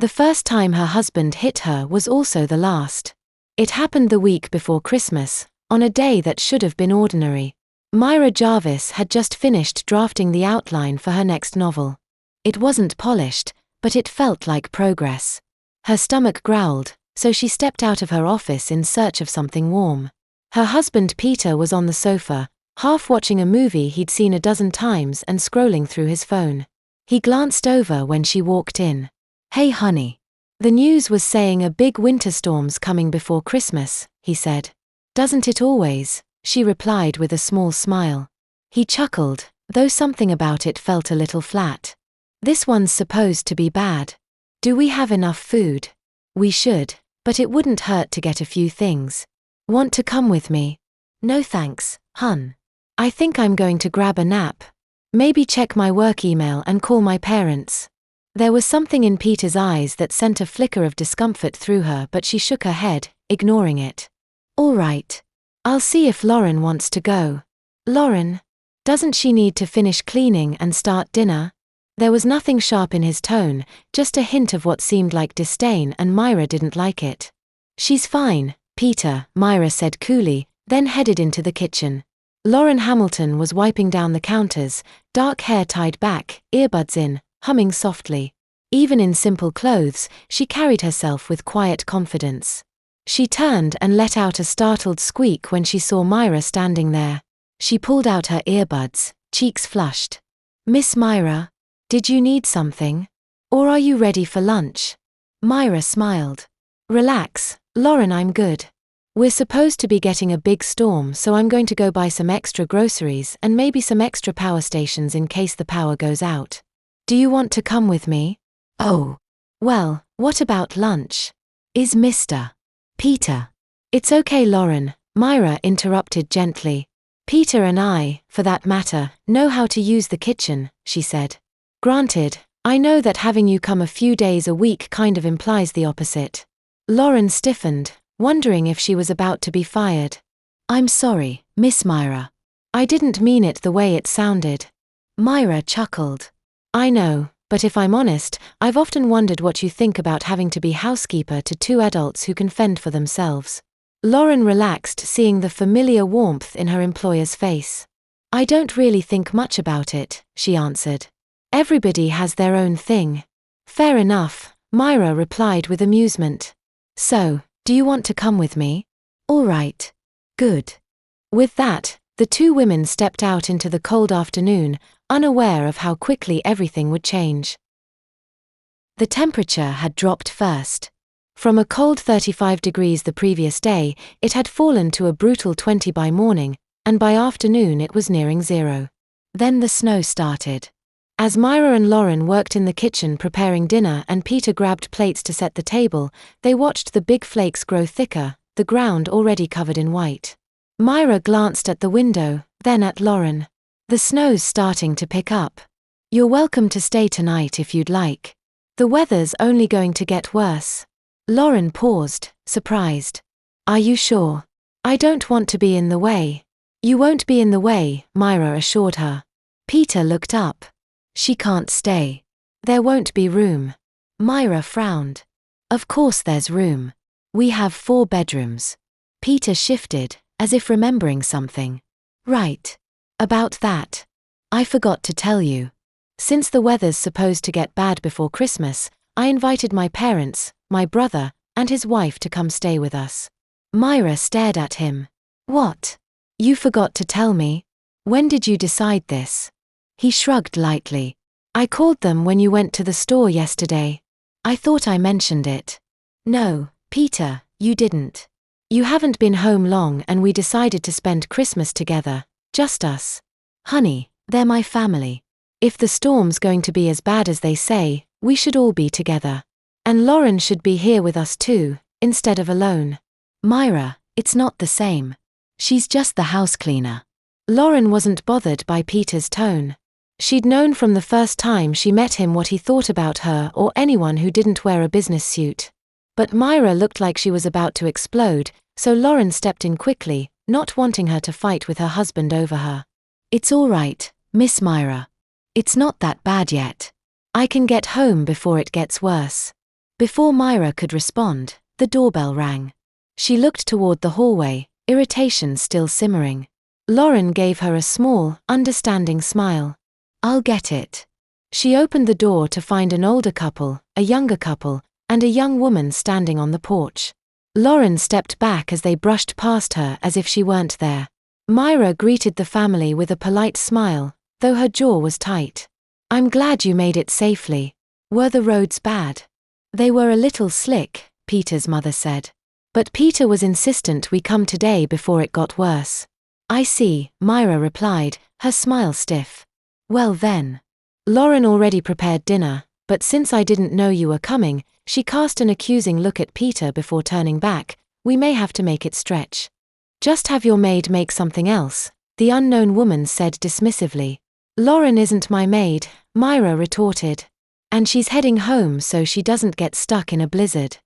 The first time her husband hit her was also the last. It happened the week before Christmas, on a day that should have been ordinary. Mira Jarvis had just finished drafting the outline for her next novel. It wasn't polished, but it felt like progress. Her stomach growled, so she stepped out of her office in search of something warm. Her husband Peter was on the sofa, half watching a movie he'd seen a dozen times and scrolling through his phone. He glanced over when she walked in. "Hey honey. The news was saying a big winter storm's coming before Christmas," he said. "Doesn't it always?" she replied with a small smile. He chuckled, though something about it felt a little flat. "This one's supposed to be bad. Do we have enough food?" "We should, but it wouldn't hurt to get a few things. Want to come with me?" "No thanks, hun. I think I'm going to grab a nap. Maybe check my work email and call my parents." There was something in Peter's eyes that sent a flicker of discomfort through her, but she shook her head, ignoring it. "All right. I'll see if Lauren wants to go." "Lauren? Doesn't she need to finish cleaning and start dinner?" There was nothing sharp in his tone, just a hint of what seemed like disdain, and Mira didn't like it. "She's fine, Peter," Mira said coolly, then headed into the kitchen. Lauren Hamilton was wiping down the counters, dark hair tied back, earbuds in, humming softly. Even in simple clothes, she carried herself with quiet confidence. She turned and let out a startled squeak when she saw Mira standing there. She pulled out her earbuds, cheeks flushed. "Miss Mira? Did you need something? Or are you ready for lunch?" Mira smiled. "Relax, Lauren, I'm good. We're supposed to be getting a big storm, so I'm going to go buy some extra groceries and maybe some extra power stations in case the power goes out. Do you want to come with me?" "Oh. Well, what about lunch? Is Mr. Peter?" "It's okay, Lauren," Mira interrupted gently. "Peter and I, for that matter, know how to use the kitchen," she said. "Granted, I know that having you come a few days a week kind of implies the opposite." Lauren stiffened, wondering if she was about to be fired. "I'm sorry, Miss Mira. I didn't mean it the way it sounded." Mira chuckled. "I know, but if I'm honest, I've often wondered what you think about having to be housekeeper to two adults who can fend for themselves." Lauren relaxed, seeing the familiar warmth in her employer's face. "I don't really think much about it," she answered. "Everybody has their own thing." "Fair enough," Mira replied with amusement. "So, do you want to come with me?" "All right. Good." With that, the two women stepped out into the cold afternoon, unaware of how quickly everything would change. The temperature had dropped first. From a cold 35 degrees the previous day, it had fallen to a brutal 20 by morning, and by afternoon it was nearing zero. Then the snow started. As Mira and Lauren worked in the kitchen preparing dinner and Peter grabbed plates to set the table, they watched the big flakes grow thicker, the ground already covered in white. Mira glanced at the window, then at Lauren. "The snow's starting to pick up. You're welcome to stay tonight if you'd like. The weather's only going to get worse." Lauren paused, surprised. "Are you sure? I don't want to be in the way." "You won't be in the way," Mira assured her. Peter looked up. "She can't stay. There won't be room." Mira frowned. "Of course there's room. We have 4 bedrooms. Peter shifted, as if remembering something. "Right. About that. I forgot to tell you. Since the weather's supposed to get bad before Christmas, I invited my parents, my brother, and his wife to come stay with us." Mira stared at him. "What? You forgot to tell me? When did you decide this?" He shrugged lightly. "I called them when you went to the store yesterday. I thought I mentioned it." "No, Peter, you didn't. You haven't been home long and we decided to spend Christmas together, just us. Honey, they're my family. If the storm's going to be as bad as they say, we should all be together. And Lauren should be here with us too, instead of alone." "Mira, it's not the same. She's just the house cleaner." Lauren wasn't bothered by Peter's tone. She'd known from the first time she met him what he thought about her or anyone who didn't wear a business suit. But Mira looked like she was about to explode, so Lauren stepped in quickly, not wanting her to fight with her husband over her. "It's all right, Miss Mira. It's not that bad yet. I can get home before it gets worse." Before Mira could respond, the doorbell rang. She looked toward the hallway, irritation still simmering. Lauren gave her a small, understanding smile. "I'll get it." She opened the door to find an older couple, a younger couple, and a young woman standing on the porch. Lauren stepped back as they brushed past her as if she weren't there. Mira greeted the family with a polite smile, though her jaw was tight. "I'm glad you made it safely. Were the roads bad?" "They were a little slick," Peter's mother said. "But Peter was insistent we come today before it got worse." "I see," Mira replied, her smile stiff. "Well then." Lauren already prepared dinner, but since I didn't know you were coming, she cast an accusing look at Peter before turning back. "We may have to make it stretch." "Just have your maid make something else," the unknown woman said dismissively. "Lauren isn't my maid," Mira retorted. "And she's heading home so she doesn't get stuck in a blizzard."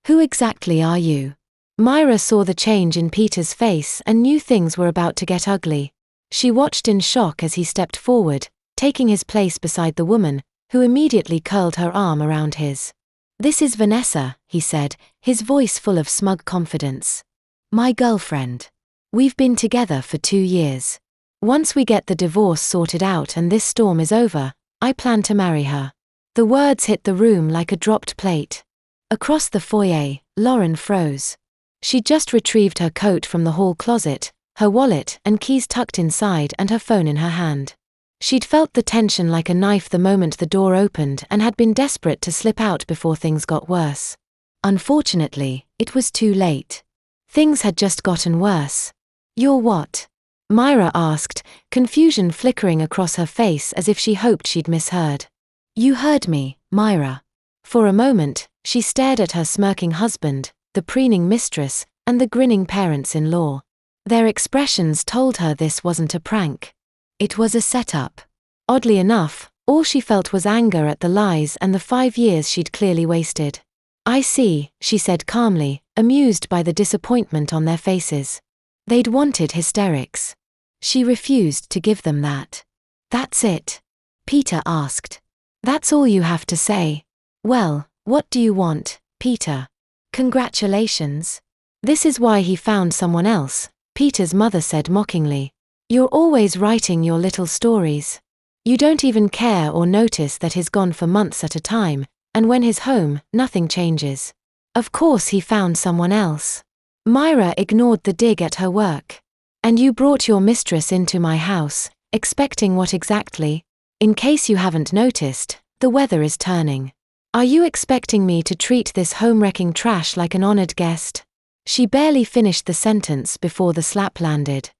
"Who exactly are you?" Mira saw the change in Peter's face and knew things were about to get ugly. She watched in shock as he stepped forward, taking his place beside the woman, who immediately curled her arm around his. "This is Vanessa," he said, his voice full of smug confidence. "My girlfriend. We've been together for 2 years. Once we get the divorce sorted out and this storm is over, I plan to marry her." The words hit the room like a dropped plate. Across the foyer, Lauren froze. She'd just retrieved her coat from the hall closet, her wallet and keys tucked inside and her phone in her hand. She'd felt the tension like a knife the moment the door opened and had been desperate to slip out before things got worse. Unfortunately, it was too late. Things had just gotten worse. "You're what?" Mira asked, confusion flickering across her face as if she hoped she'd misheard. "You heard me, Mira." For a moment, she stared at her smirking husband, the preening mistress, and the grinning parents-in-law. Their expressions told her this wasn't a prank. It was a setup. Oddly enough, all she felt was anger at the lies and the 5 years she'd clearly wasted. "I see," she said calmly, amused by the disappointment on their faces. They'd wanted hysterics. She refused to give them that. "That's it?" Peter asked. "That's all you have to say?" "Well, what do you want, Peter?" "Congratulations. This is why he found someone else," Peter's mother said mockingly. "You're always writing your little stories. You don't even care or notice that he's gone for months at a time, and when he's home, nothing changes. Of course he found someone else." Mira ignored the dig at her work. "And you brought your mistress into my house, expecting what exactly? In case you haven't noticed, the weather is turning. Are you expecting me to treat this home-wrecking trash like an honored guest?" She barely finished the sentence before the slap landed.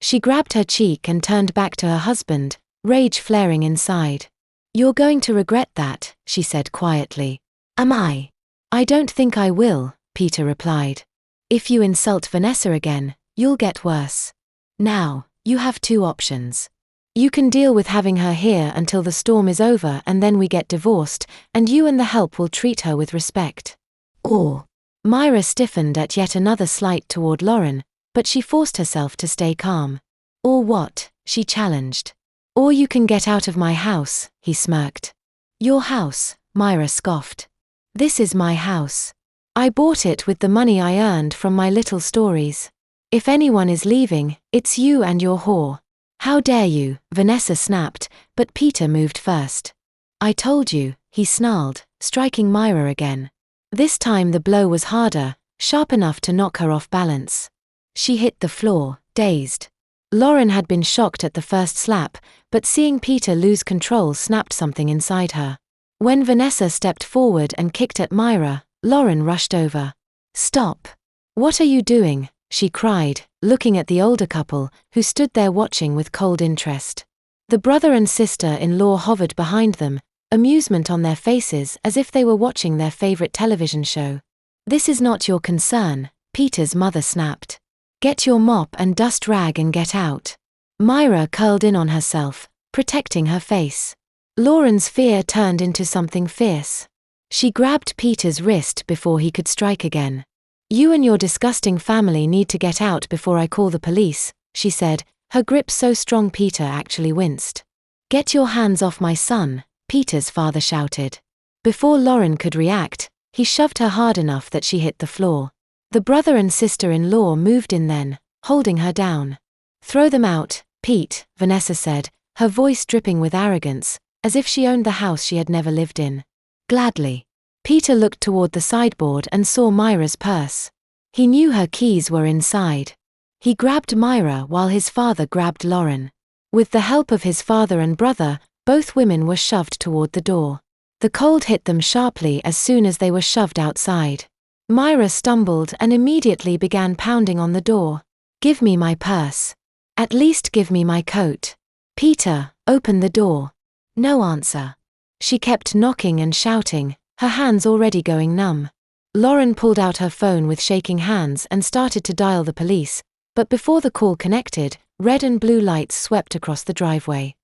She grabbed her cheek and turned back to her husband, rage flaring inside. "You're going to regret that," she said quietly. "Am I?" "I don't think I will," Peter replied. "If you insult Vanessa again, you'll get worse. Now, you have 2 options. You can deal with having her here until the storm is over and then we get divorced, and you and the help will treat her with respect. Or..." Mira stiffened at yet another slight toward Lauren, but she forced herself to stay calm. "Or what?" she challenged. "Or you can get out of my house," he smirked. "Your house," Mira scoffed. "This is my house. I bought it with the money I earned from my little stories. If anyone is leaving, it's you and your whore." "How dare you," Vanessa snapped, but Peter moved first. "I told you," he snarled, striking Mira again. This time the blow was harder, sharp enough to knock her off balance. She hit the floor, dazed. Lauren had been shocked at the first slap, but seeing Peter lose control snapped something inside her. When Vanessa stepped forward and kicked at Mira, Lauren rushed over. "Stop. What are you doing?" she cried, looking at the older couple, who stood there watching with cold interest. The brother and sister-in-law hovered behind them, amusement on their faces as if they were watching their favorite television show. "This is not your concern," Peter's mother snapped. "Get your mop and dust rag and get out." Mira curled in on herself, protecting her face. Lauren's fear turned into something fierce. She grabbed Peter's wrist before he could strike again. "You and your disgusting family need to get out before I call the police," she said, her grip so strong Peter actually winced. "Get your hands off my son," Peter's father shouted. Before Lauren could react, he shoved her hard enough that she hit the floor. The brother and sister-in-law moved in then, holding her down. "Throw them out, Pete," Vanessa said, her voice dripping with arrogance, as if she owned the house she had never lived in. "Gladly." Peter looked toward the sideboard and saw Myra's purse. He knew her keys were inside. He grabbed Mira while his father grabbed Lauren. With the help of his father and brother, both women were shoved toward the door. The cold hit them sharply as soon as they were shoved outside. Myra stumbled and immediately began pounding on the door. "Give me my purse. At least give me my coat. Peter, open the door." No answer. She kept knocking and shouting, her hands already going numb. Lauren pulled out her phone with shaking hands and started to dial the police, but before the call connected, red and blue lights swept across the driveway.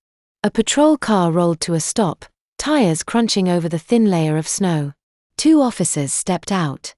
A patrol car rolled to a stop, tires crunching over the thin layer of snow. 2 officers stepped out.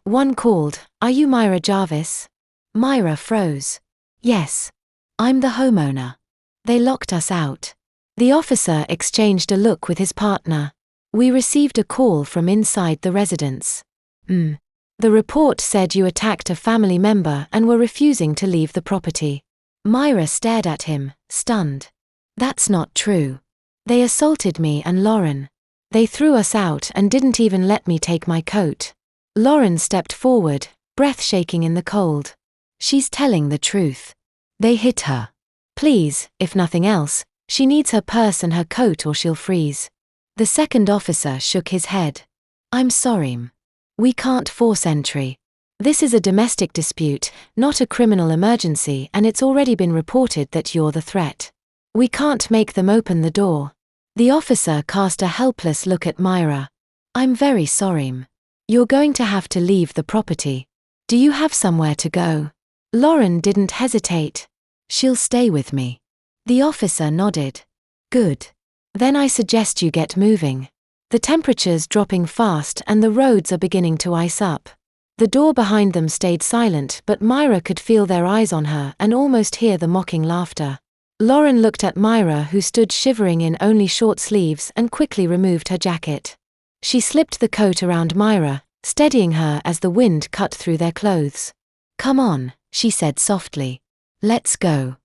One called, "Are you Mira Jarvis?" Myra froze. "Yes. I'm the homeowner. They locked us out." The officer exchanged a look with his partner. "We received a call from inside the residence. The report said you attacked a family member and were refusing to leave the property." Myra stared at him, stunned. "That's not true. They assaulted me and Lauren. They threw us out and didn't even let me take my coat." Lauren stepped forward, breath shaking in the cold. "She's telling the truth. They hit her. Please, if nothing else, she needs her purse and her coat or she'll freeze." The second officer shook his head. "I'm sorry. We can't force entry. This is a domestic dispute, not a criminal emergency, and it's already been reported that you're the threat. We can't make them open the door." The officer cast a helpless look at Myra. "I'm very sorry. You're going to have to leave the property. Do you have somewhere to go?" Lauren didn't hesitate. "She'll stay with me." The officer nodded. "Good. Then I suggest you get moving. The temperature's dropping fast and the roads are beginning to ice up." The door behind them stayed silent, but Myra could feel their eyes on her and almost hear the mocking laughter. Lauren looked at Myra, who stood shivering in only short sleeves, and quickly removed her jacket. She slipped the coat around Myra, steadying her as the wind cut through their clothes. "Come on," she said softly. "Let's go."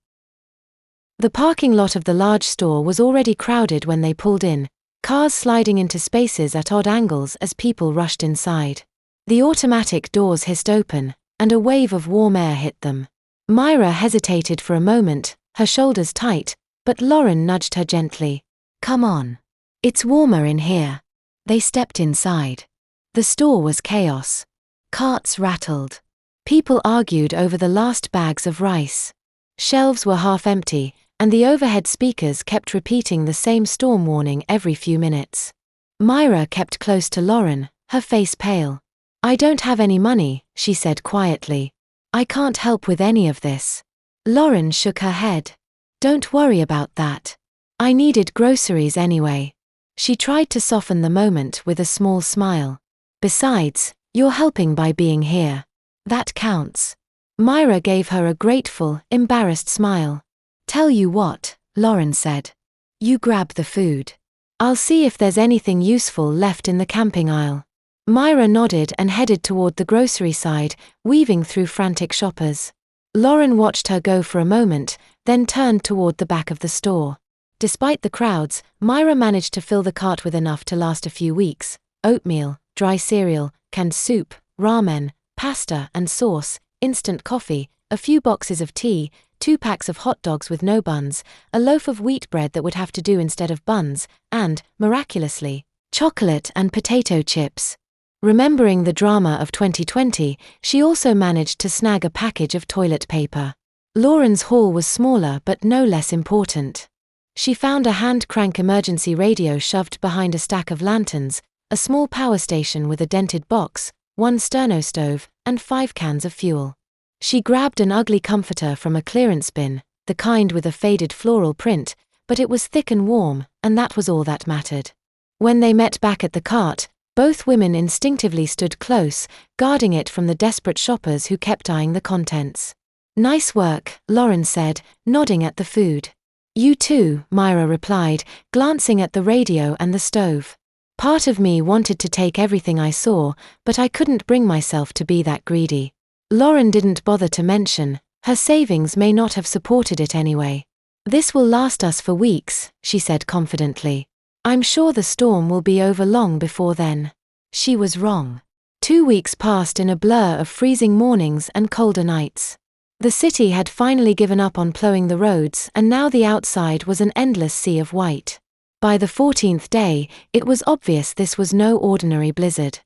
The parking lot of the large store was already crowded when they pulled in, cars sliding into spaces at odd angles as people rushed inside. The automatic doors hissed open, and a wave of warm air hit them. Myra hesitated for a moment, her shoulders tight, but Lauren nudged her gently. "Come on. It's warmer in here." They stepped inside. The store was chaos. Carts rattled. People argued over the last bags of rice. Shelves were half empty, and the overhead speakers kept repeating the same storm warning every few minutes. Myra kept close to Lauren, her face pale. "I don't have any money," she said quietly. "I can't help with any of this." Lauren shook her head. "Don't worry about that. I needed groceries anyway." She tried to soften the moment with a small smile. "Besides, you're helping by being here. That counts." Myra gave her a grateful, embarrassed smile. "Tell you what," Lauren said. "You grab the food. I'll see if there's anything useful left in the camping aisle." Myra nodded and headed toward the grocery side, weaving through frantic shoppers. Lauren watched her go for a moment, then turned toward the back of the store. Despite the crowds, Myra managed to fill the cart with enough to last a few weeks: oatmeal, dry cereal, canned soup, ramen, pasta and sauce, instant coffee, a few boxes of tea, 2 packs of hot dogs with no buns, a loaf of wheat bread that would have to do instead of buns, and, miraculously, chocolate and potato chips. Remembering the drama of 2020, she also managed to snag a package of toilet paper. Lauren's haul was smaller but no less important. She found a hand-crank emergency radio shoved behind a stack of lanterns, a small power station with a dented box, 1 sterno stove, and 5 cans of fuel. She grabbed an ugly comforter from a clearance bin, the kind with a faded floral print, but it was thick and warm, and that was all that mattered. When they met back at the cart, both women instinctively stood close, guarding it from the desperate shoppers who kept eyeing the contents. "Nice work," Lauren said, nodding at the food. "You too," Myra replied, glancing at the radio and the stove. Part of me wanted to take everything I saw, but I couldn't bring myself to be that greedy. Lauren didn't bother to mention, her savings may not have supported it anyway. This will last us for weeks, she said confidently. I'm sure the storm will be over long before then. She was wrong. 2 weeks passed in a blur of freezing mornings and colder nights. The city had finally given up on plowing the roads, and now the outside was an endless sea of white. By the 14th day, it was obvious this was no ordinary blizzard.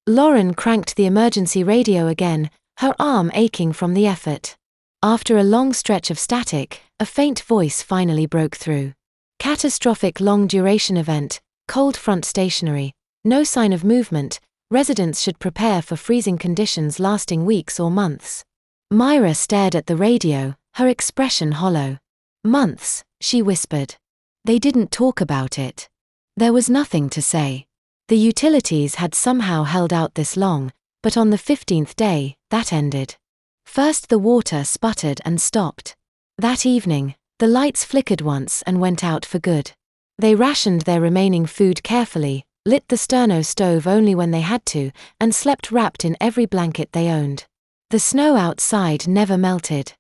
Lauren cranked the emergency radio again, her arm aching from the effort. After a long stretch of static, a faint voice finally broke through. Catastrophic long-duration event, cold front stationary, no sign of movement, residents should prepare for freezing conditions lasting weeks or months. Mira stared at the radio, her expression hollow. Months, she whispered. They didn't talk about it. There was nothing to say. The utilities had somehow held out this long, but on the 15th day, that ended. First the water sputtered and stopped. That evening, the lights flickered once and went out for good. They rationed their remaining food carefully, lit the sterno stove only when they had to, and slept wrapped in every blanket they owned. The snow outside never melted.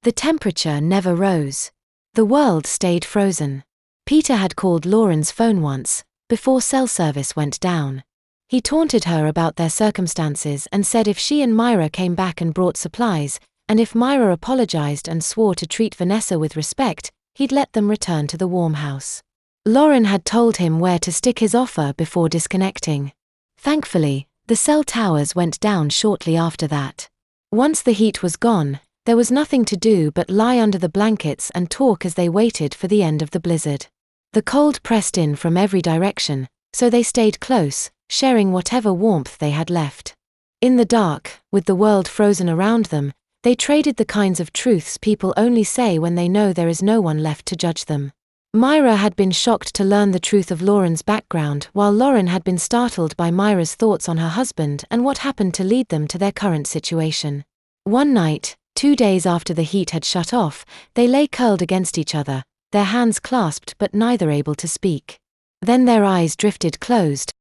The temperature never rose. The world stayed frozen. Peter had called Lauren's phone once, before cell service went down. He taunted her about their circumstances and said if she and Mira came back and brought supplies, and if Mira apologized and swore to treat Vanessa with respect, he'd let them return to the warm house. Lauren had told him where to stick his offer before disconnecting. Thankfully, the cell towers went down shortly after that. Once the heat was gone, there was nothing to do but lie under the blankets and talk as they waited for the end of the blizzard. The cold pressed in from every direction, so they stayed close, sharing whatever warmth they had left. In the dark, with the world frozen around them, they traded the kinds of truths people only say when they know there is no one left to judge them. Mira had been shocked to learn the truth of Lauren's background, while Lauren had been startled by Mira's thoughts on her husband and what happened to lead them to their current situation. One night, 2 days after the heat had shut off, they lay curled against each other, their hands clasped but neither able to speak. Then their eyes drifted closed,